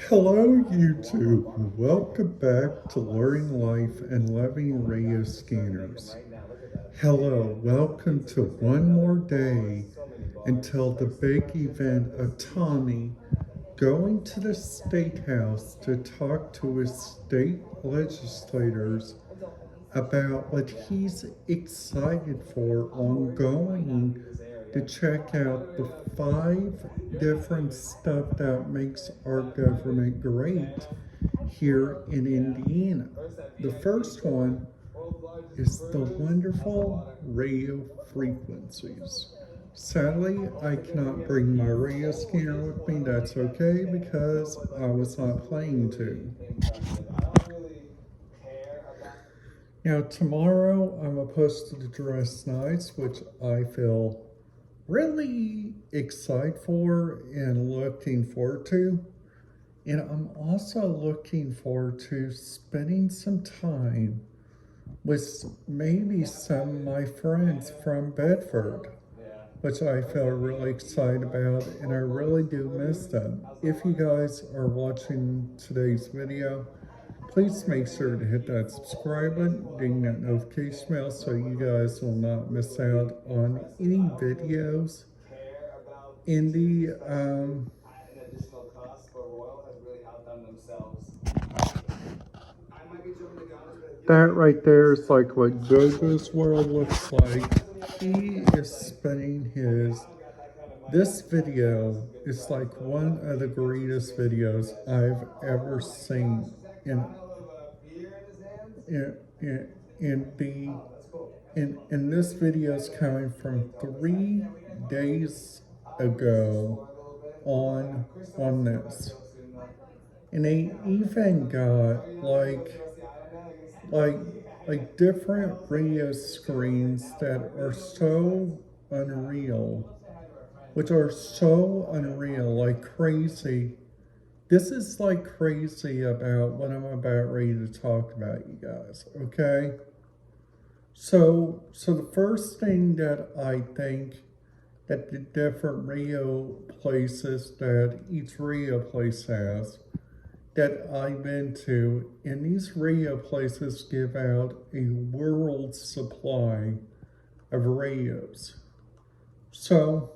Hello, YouTube. Welcome back to Learning Life and Loving Radio Scanners. Hello, welcome to one more day until the big event of Tommy going to the state house to talk to his state legislators about what he's excited for on going to check out the 5 different stuff that makes our government great here in Indiana. The first one is the wonderful radio frequencies. Sadly, I cannot bring my radio scanner with me. That's okay because I was not planning to. Now, tomorrow I'm supposed to dress nice, which I feel really excited for and looking forward to. And I'm also looking forward to spending some time with maybe some of my friends from Bedford, which I feel really excited about, and I really do miss them. If you guys are watching today's video, please make sure to hit that subscribe button, ding that notification bell so you guys will not miss out on any videos in that right there is like what Gogo's world looks like. He is spinning this video is like one of the greatest videos I've ever seen in, in, in the and this video is coming from 3 days ago on this. And they even got like different radio screens that are so unreal, which are so unreal, like crazy. This is like crazy about what I'm about ready to talk about, you guys, okay? So the first thing that I think that the different radio places that each radio place has that I've been to, and these radio places give out a world supply of radios. So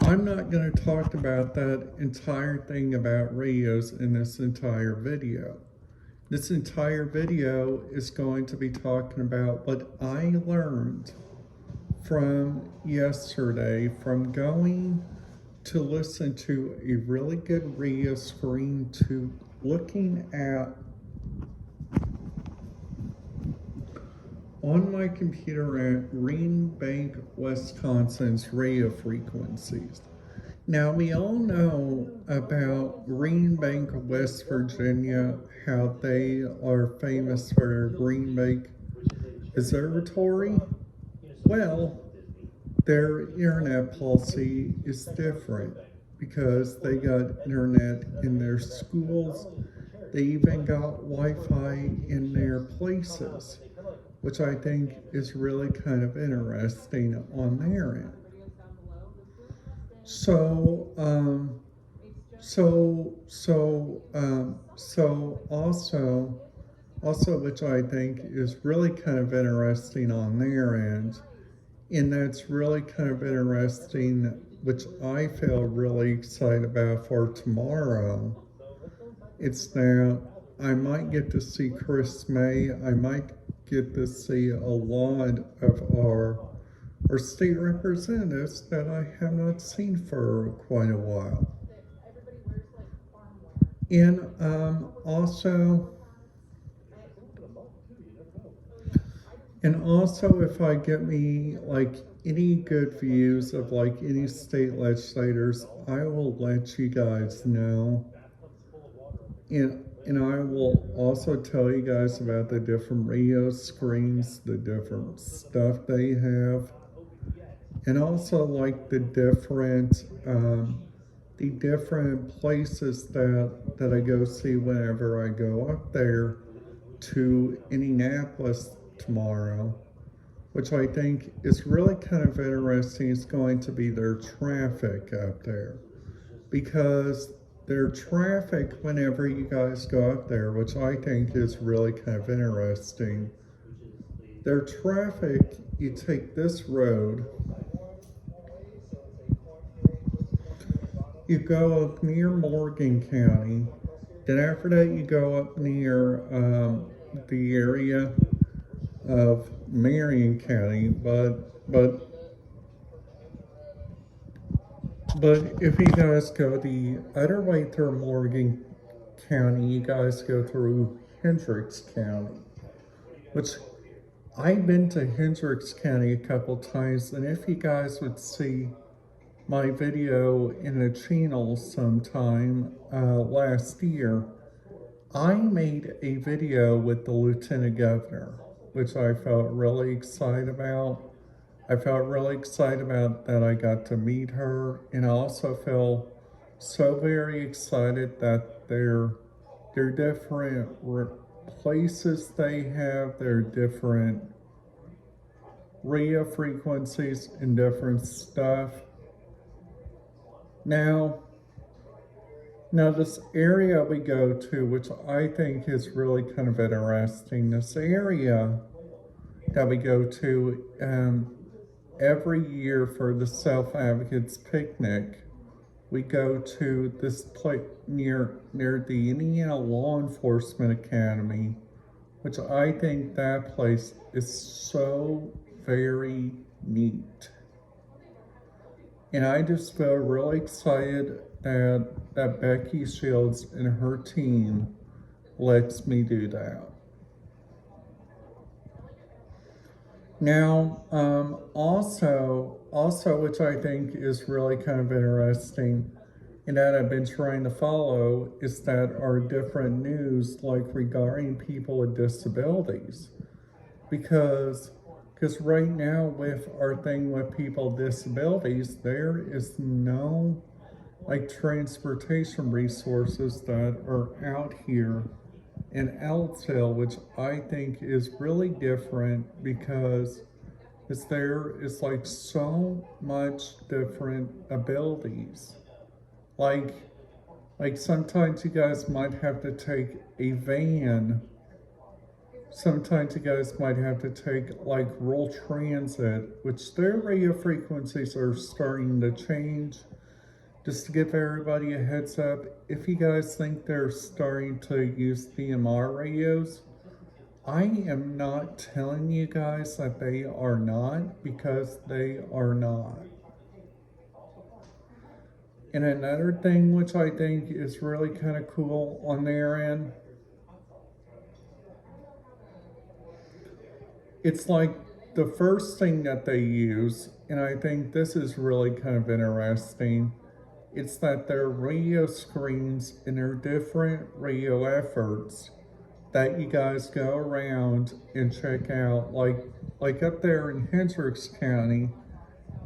I'm not going to talk about that entire thing about radios in this entire video. This entire video is going to be talking about what I learned from yesterday from going to listen to a really good radio screen to looking at on my computer at Green Bank, Wisconsin's radio frequencies. Now, we all know about Green Bank, West Virginia, how they are famous for their Green Bank Observatory. Well, their internet policy is different because they got internet in their schools. They even got Wi-Fi in their places, which I think is really kind of interesting on their end. So also, which I think is really kind of interesting on their end, and that's really kind of interesting, which I feel really excited about for tomorrow. It's that I might get to see Chris May. I might get to see a lot of our state representatives that I have not seen for quite a while. And also if I get me like any good views of like any state legislators, I will let you guys know. And I will also tell you guys about the different radio screens, the different stuff they have, and also like the different places that I go see whenever I go up there to Indianapolis tomorrow. which I think is really kind of interesting, is going to be their traffic up there. Because their traffic, whenever you guys go up there, which I think is really kind of interesting, their traffic, you take this road, you go up near Morgan County, then after that you go up near the area of Marion County, but if you guys go the other way through Morgan County, you guys go through Hendricks County, which I've been to Hendricks County a couple times, and if you guys would see my video in the channel sometime last year, I made a video with the Lieutenant Governor, which I felt really excited about. I felt really excited about that I got to meet her, and I also feel so very excited that their different places they have, their different radio frequencies and different stuff. Now this area we go to, which I think is really kind of interesting, this area that we go to every year for the Self Advocates Picnic, we go to this place near the Indiana Law Enforcement Academy, which I think that place is so very neat. And I just feel really excited that Becky Shields and her team lets me do that. Now, also, which I think is really kind of interesting, and that I've been trying to follow, is that our different news, like regarding people with disabilities, because right now with our thing with people with disabilities, there is no like transportation resources that are out here in Eltsville, which I think is really different because there is like so much different abilities. Like sometimes you guys might have to take a van. Sometimes you guys might have to take like rural transit, which their radio frequencies are starting to change. Just to give everybody a heads up, if you guys think they're starting to use DMR radios, I am not telling you guys that they are not, because they are not. And another thing which I think is really kind of cool on their end, it's like the first thing that they use, and I think this is really kind of interesting, it's that their radio screens and their different radio efforts that you guys go around and check out, like up there in Hendricks County,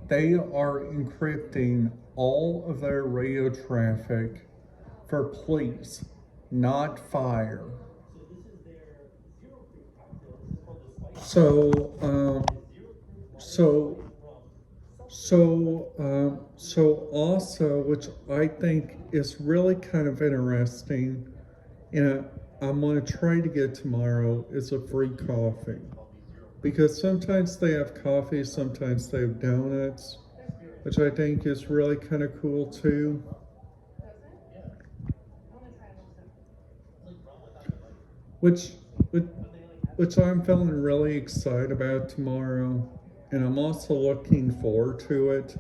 they are encrypting all of their radio traffic for police, not fire. So also, which I think is really kind of interesting, and I'm going to try to get tomorrow, is a free coffee. Because sometimes they have coffee, sometimes they have donuts, which I think is really kind of cool too. Which I'm feeling really excited about tomorrow, and I'm also looking forward to it.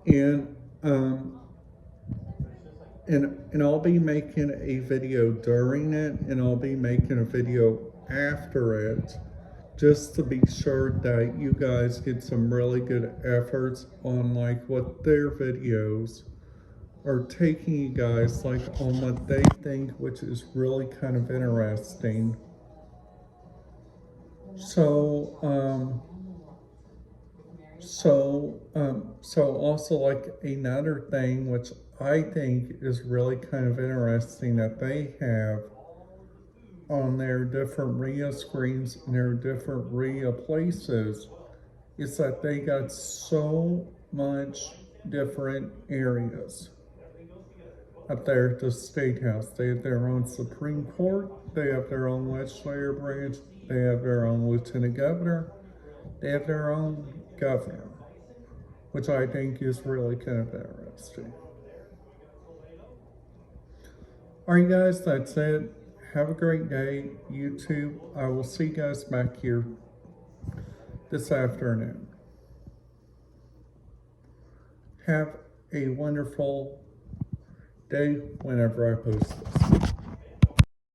And I'll be making a video during it, and I'll be making a video after it, just to be sure that you guys get some really good efforts on like what their videos are taking you guys like on what they think, which is really kind of interesting. So also like another thing which I think is really kind of interesting that they have on their different RIA screens and their different RIA places is that they got so much different areas up there at the State House. They have their own Supreme Court, they have their own legislative branch, they have their own lieutenant governor, they have their own governor, which I think is really kind of interesting. All right, guys, that's it. Have a great day, YouTube. I will see you guys back here this afternoon. Have a wonderful day whenever I post this.